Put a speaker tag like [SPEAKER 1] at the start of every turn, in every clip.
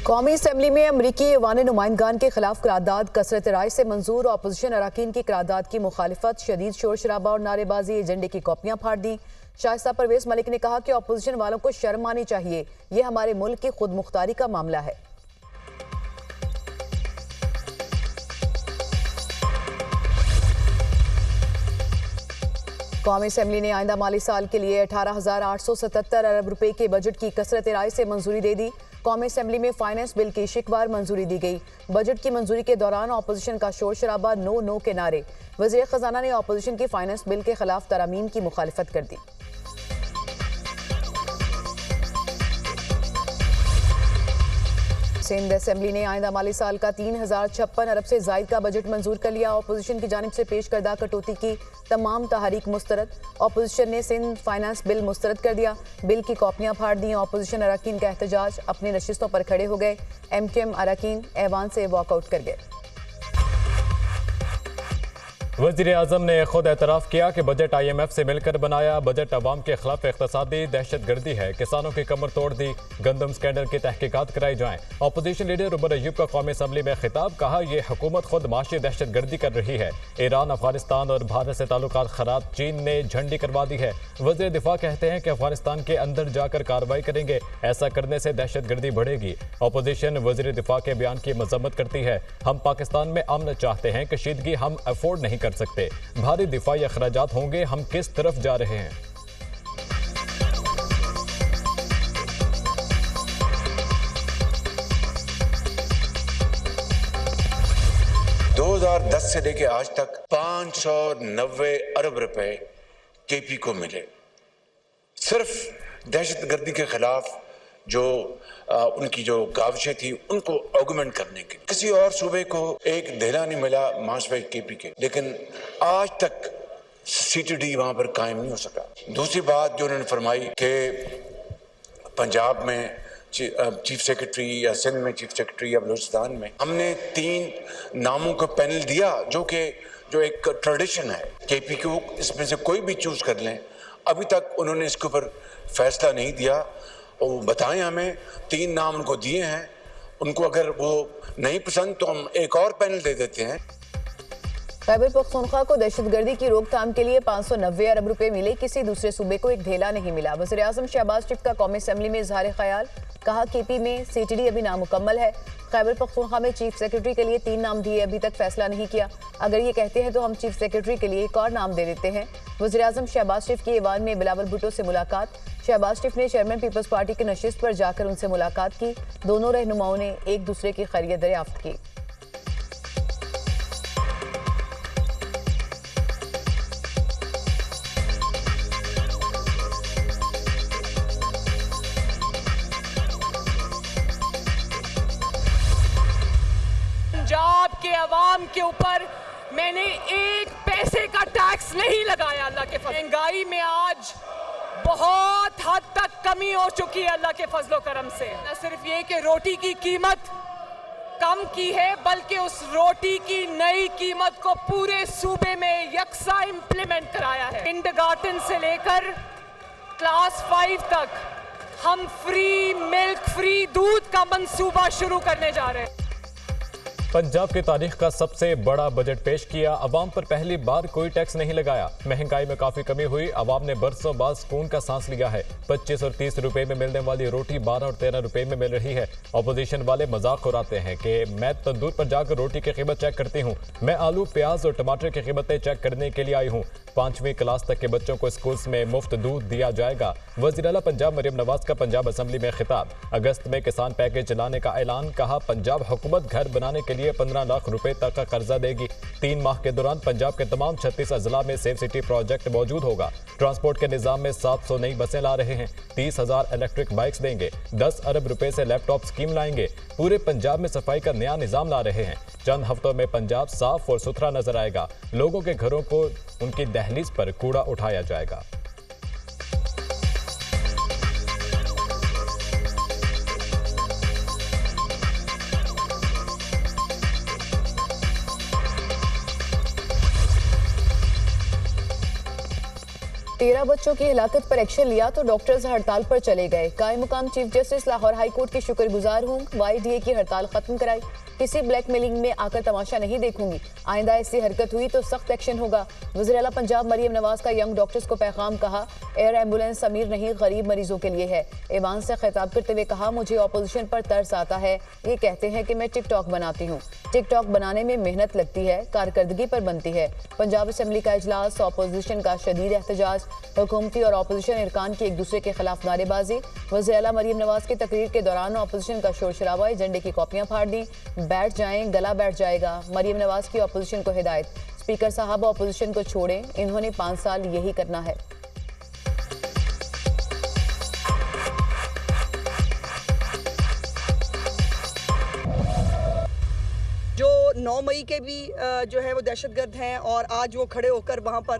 [SPEAKER 1] कौमी असम्बली में अमरीकी ऐवान नुमाइंदगान के खिलाफ करारदाद कसरत राय से मंजूर। अपोजिशन अरकान की करारदाद की मुखालिफत, शदीद शोर शराबा और नारेबाजी, एजेंडे की कॉपियां फाड़ दी। शाइस्ता परवेज मलिक ने कहा कि अपोजिशन वालों को शर्म आनी चाहिए, ये हमारे मुल्क की खुद मुख्तारी का मामला है। कौमी असम्बली ने आइंदा माली साल के लिए 18,877 अरब रुपए के बजट की कसरत राय से मंजूरी दे दी। कौमी असम्बली में फाइनेंस बिल की शिकवार मंजूरी दी गई। बजट की मंजूरी के दौरान अपोजिशन का शोर शराबा, नो नो के नारे। वज़ीर खजाना ने अपोजिशन की फाइनेंस बिल के खिलाफ तरामीम की मुखालिफत कर दी। सिंध असम्बली ने आइंदा माली साल का 3,056 अरब से जायद का बजट मंजूर कर लिया। अपोजिशन की जानिब से पेश करदा कटौती की तमाम तहरीक मुस्तरद। अपोजिशन ने सिंध फाइनेंस बिल मुस्तरद कर दिया। बिल की कॉपियां फाड़ दी। अपोजिशन अरकान का एहतजाज, अपनी नशिस्तों पर खड़े हो गए। MQM अरकान ऐवान से वॉकआउट कर गए।
[SPEAKER 2] वज़ीर आज़म ने खुद एतराफ़ किया कि बजट IMF से मिलकर बनाया। बजट अवाम के खिलाफ इक़्तिसादी दहशतगर्दी है। किसानों की कमर तोड़ दी। गंदम स्कैंडल की तहकीकात कराई जाएं। अपोजिशन लीडर उमर अयूब का कौमी असम्बली में खिताब, कहा यह हुकूमत खुद माशी दहशतगर्दी कर रही है। ईरान, अफगानिस्तान और भारत से ताल्लुकात खराब, चीन ने झंडी करवा दी है। वज़ीर दिफा कहते हैं कि अफगानिस्तान के अंदर जाकर कार्रवाई करेंगे, ऐसा करने से दहशतगर्दी बढ़ेगी। अपोजिशन वज़ीर दिफा के बयान की मजम्मत करती है। हम पाकिस्तान में अमन चाहते हैं, कशीदगी हम अफोर्ड नहीं कर सकते। भारी दिफाई अखराजात होंगे, हम किस तरफ जा रहे हैं।
[SPEAKER 3] 2010 से लेके आज तक 590 अरब रुपए KP को मिले, सिर्फ दहशतगर्दी के खिलाफ जो उनकी जो काविशें थी उनको ऑगमेंट करने के। किसी और सूबे को एक धेला नहीं मिला माशवे KP के, लेकिन आज तक CTD वहां पर कायम नहीं हो सका। दूसरी बात जो उन्होंने फरमाई कि पंजाब में चीफ सेक्रेटरी या सिंध में चीफ सेक्रेटरी या बलूचिस्तान में हमने 3 नामों का पैनल दिया, जो एक ट्रेडिशन है KP को, इसमें से कोई भी चूज कर लें। अभी तक उन्होंने इसके ऊपर फैसला नहीं दिया और बताएं हमें। 3 नाम उनको दिए हैं, उनको अगर वो नहीं पसंद तो हम एक और पैनल दे देते हैं।
[SPEAKER 1] खैबर पख्तूनख्वा को दहशतगर्दी की रोकथाम के लिए 590 अरब रुपए मिले, किसी दूसरे सूबे को एक ढेला नहीं मिला। वज़ीर आज़म शहबाज शरीफ का कौमी असम्बली में इजहार ख्याल, कहा KP में CTD अभी नामुकम्मल है। खैबर पख्तूनख्वा में चीफ सेक्रेटरी के लिए 3 नाम दिए, अभी तक फैसला नहीं किया। अगर ये कहते हैं तो हम चीफ सेक्रेटरी के लिए एक और नाम दे देते हैं। वज़ीर आज़म शहबाज शरीफ की ऐवान में बिलावल भुट्टो से मुलाकात। शहबाज शरीफ ने चेयरमैन पीपल्स पार्टी की नशिस्त पर जाकर उनसे मुलाकात की। दोनों रहनुमाओं ने एक दूसरे की खैरियत दरियाफ्त की।
[SPEAKER 4] पंजाब के अवाम के ऊपर मैंने एक पैसे का टैक्स नहीं लगाया। अल्लाह के फजल, महंगाई में आज बहुत हद तक कमी हो चुकी है अल्लाह के फजलो करम से। न सिर्फ ये कि रोटी की कीमत कम की है, बल्कि उस रोटी की नई कीमत को पूरे सूबे में यकसा इम्प्लीमेंट कराया है। किंडरगार्टन से लेकर क्लास 5 तक हम फ्री मिल्क, फ्री दूध का मंसूबा शुरू करने जा रहे हैं।
[SPEAKER 2] पंजाब की तारीख का सबसे बड़ा बजट पेश किया। अवाम पर पहली बार कोई टैक्स नहीं लगाया। महंगाई में काफी कमी हुई। अवाम ने बरसों बाद सुकून का सांस लिया है। 25 और 30 रुपए में मिलने वाली रोटी 12 और 13 रुपए में मिल रही है। अपोजिशन वाले मजाक उड़ाते हैं कि मैं तंदूर पर जाकर रोटी की कीमत चेक करती हूँ, मैं आलू, प्याज और टमाटर की कीमतें चेक करने के लिए आई हूँ। 5वीं क्लास तक के बच्चों को स्कूल में मुफ्त दूध दिया जाएगा। वज़ीर आला पंजाब मरियम नवाज का पंजाब असम्बली में खिताब। अगस्त में किसान पैकेज चलाने का ऐलान, कहा पंजाब हुकूमत घर बनाने के लिए 15 लाख रुपए तक का कर्जा देगी। 3 माह के दौरान पंजाब के तमाम 36 अजला में सेफ सिटी प्रोजेक्ट मौजूद होगा। ट्रांसपोर्ट के निजाम में 700 नई बसें ला रहे हैं। 30,000 इलेक्ट्रिक बाइक्स देंगे। 10 अरब रुपए से लैपटॉप स्कीम लाएंगे। पूरे पंजाब में सफाई का नया निजाम ला रहे हैं। चंद हफ्तों में पंजाब साफ और सुथरा नजर आएगा। लोगों के घरों को उनकी दहलीज पर कूड़ा उठाया जाएगा।
[SPEAKER 1] 13 बच्चों की हिलाकत पर एक्शन लिया तो डॉक्टर्स हड़ताल पर चले गए। कायम मुकाम chief justice Lahore high court की शुक्रगुजार हूँ। YDA की हड़ताल खत्म कराई। किसी ब्लैकमेलिंग में आकर तमाशा नहीं देखूंगी। आइंदा ऐसी हरकत हुई तो सख्त एक्शन होगा। वज़ीर आला पंजाब मरियम नवाज का यंग डॉक्टर्स को पैगाम, कहा एयर एम्बुलेंस अमीर नहीं गरीब मरीजों के लिए है। ईवान से खिताब करते हुए कहा, मुझे ऑपोजिशन पर तरस आता है। ये कहते हैं कि मैं टिकटॉक बनाती हूँ। टिकटॉक बनाने में मेहनत लगती है, कारकर्दगी पर बनती है। पंजाब असेंबली का इजलास, ऑपोजिशन का शदीद एहतजाज, हुकूमती और ऑपोजिशन इरकान की एक दूसरे के खिलाफ नारेबाजी। वज़ीर आला मरियम नवाज की तकरीर के दौरान ऑपोजिशन का शोर शराबा, एजेंडे की कॉपियां फाड़ दी। बैठ जाएं, गला बैठ जाएगा। मरियम नवाज की ऑपोजिशन को हिदायत, स्पीकर साहब ऑपोजिशन को छोड़ें, इन्होंने 5 साल यही करना है।
[SPEAKER 5] जो 9 मई के भी जो है वो दहशतगर्द हैं और आज वो खड़े होकर वहाँ पर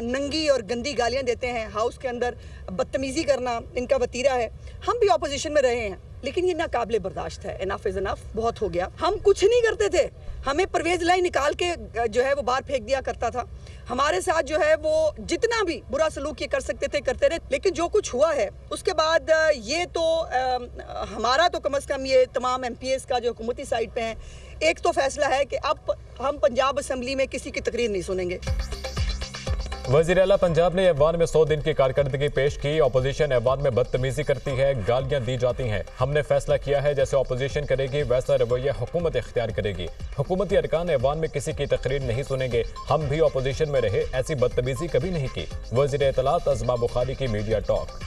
[SPEAKER 5] नंगी और गंदी गालियाँ देते हैं, हाउस के अंदर बदतमीज़ी करना इनका वतीरा है। हम भी ऑपोजिशन में रहे हैं, लेकिन ये नाकाबिले बर्दाश्त है। इनफ इज़ इनफ, बहुत हो गया। हम कुछ नहीं करते थे, हमें परवेज़ लाई निकाल के जो है वो बाहर फेंक दिया करता था। हमारे साथ जो है वो जितना भी बुरा सलूक ये कर सकते थे करते रहे, लेकिन जो कुछ हुआ है उसके बाद ये तो हमारा तो कम से कम ये तमाम MPs का जो हुकूमती साइड पे हैं, एक तो फैसला है कि अब हम पंजाब असेंबली में किसी की तकरीर नहीं सुनेंगे।
[SPEAKER 2] वज़ीर आला पंजाब ने ऐवान में 100 दिन की कारकर्दगी पेश की। ऑपोजिशन ऐवान में बदतमीजी करती है, गालियां दी जाती हैं। हमने फैसला किया है जैसे ऑपोजिशन करेगी वैसा रवैया हुकूमत इख्तियार करेगी। हुकूमती अरकान ऐवान में किसी की तकरीर नहीं सुनेंगे। हम भी ऑपोजिशन में रहे, ऐसी बदतमीजी कभी नहीं की। वज़ीर इत्तलात अज़मा बुखारी की मीडिया टॉक।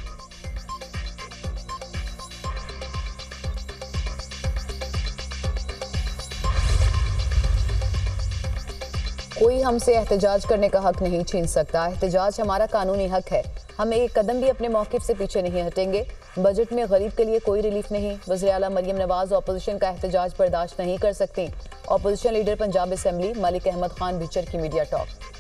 [SPEAKER 1] कोई हमसे एहतजाज करने का हक नहीं छीन सकता। एहतजाज हमारा कानूनी हक है। हम एक कदम भी अपने मौक़िफ़ से पीछे नहीं हटेंगे। बजट में गरीब के लिए कोई रिलीफ नहीं। वज़ीर आला मरियम नवाज ऑपोजिशन का एहतजाज बर्दाश्त नहीं कर सकती। Opposition leader Punjab assembly Malik Ahmad Khan Bhachar की मीडिया टॉक।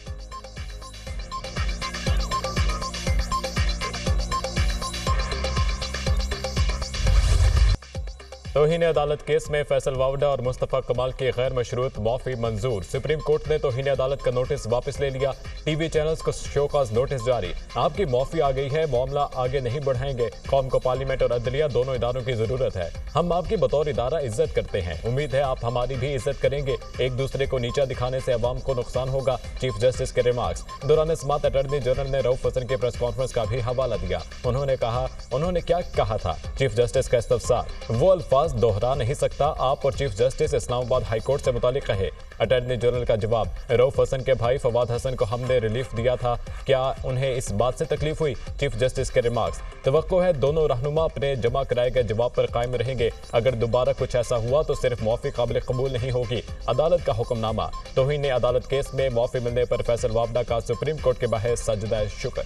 [SPEAKER 2] तौहीन अदालत केस में फैसल वावडा और मुस्तफ़ा कमाल की गैर मशरूत माफ़ी मंजूर। सुप्रीम कोर्ट ने तौहीन अदालत का नोटिस वापस ले लिया। टीवी चैनल्स को शोकाज नोटिस जारी। आपकी माफ़ी आ गई है, मामला आगे नहीं बढ़ाएंगे। कौम को पार्लियामेंट और अदलिया दोनों इदारों की ज़रूरत है। हम आपकी बतौर इदारा इज्जत करते हैं, उम्मीद है आप हमारी भी इज्जत करेंगे। एक दूसरे को नीचा दिखाने से अवाम को नुकसान होगा। चीफ जस्टिस के रिमार्क्स। दौरान समात अटॉर्नी जनरल ने रऊफ हसन के प्रेस कॉन्फ्रेंस का भी हवाला दिया। उन्होंने क्या कहा था? चीफ जस्टिस का इस्तफसार, वो अल्फाज दोहरा नहीं सकता। आप और chief justice Islamabad high court से मुतालिक रहे। अटॉर्नी जनरल का जवाब, रऊफ हसन के भाई फवाद हसन को हमने रिलीफ दिया था, क्या उन्हें इस बात से तकलीफ हुई? चीफ जस्टिस के रिमार्क्स, तवक्को है दोनों रहनुमा अपने जमा कराए गए जवाब पर कायम रहेंगे। अगर दोबारा कुछ ऐसा हुआ तो सिर्फ मुआफ़ी काबिल कबूल नहीं होगी। अदालत का हुक्मनामा। तौहीन अदालत केस में मुआफ़ी मिलने पर फैसल वावडा का सुप्रीम कोर्ट के बाहर सजदा शुक्र।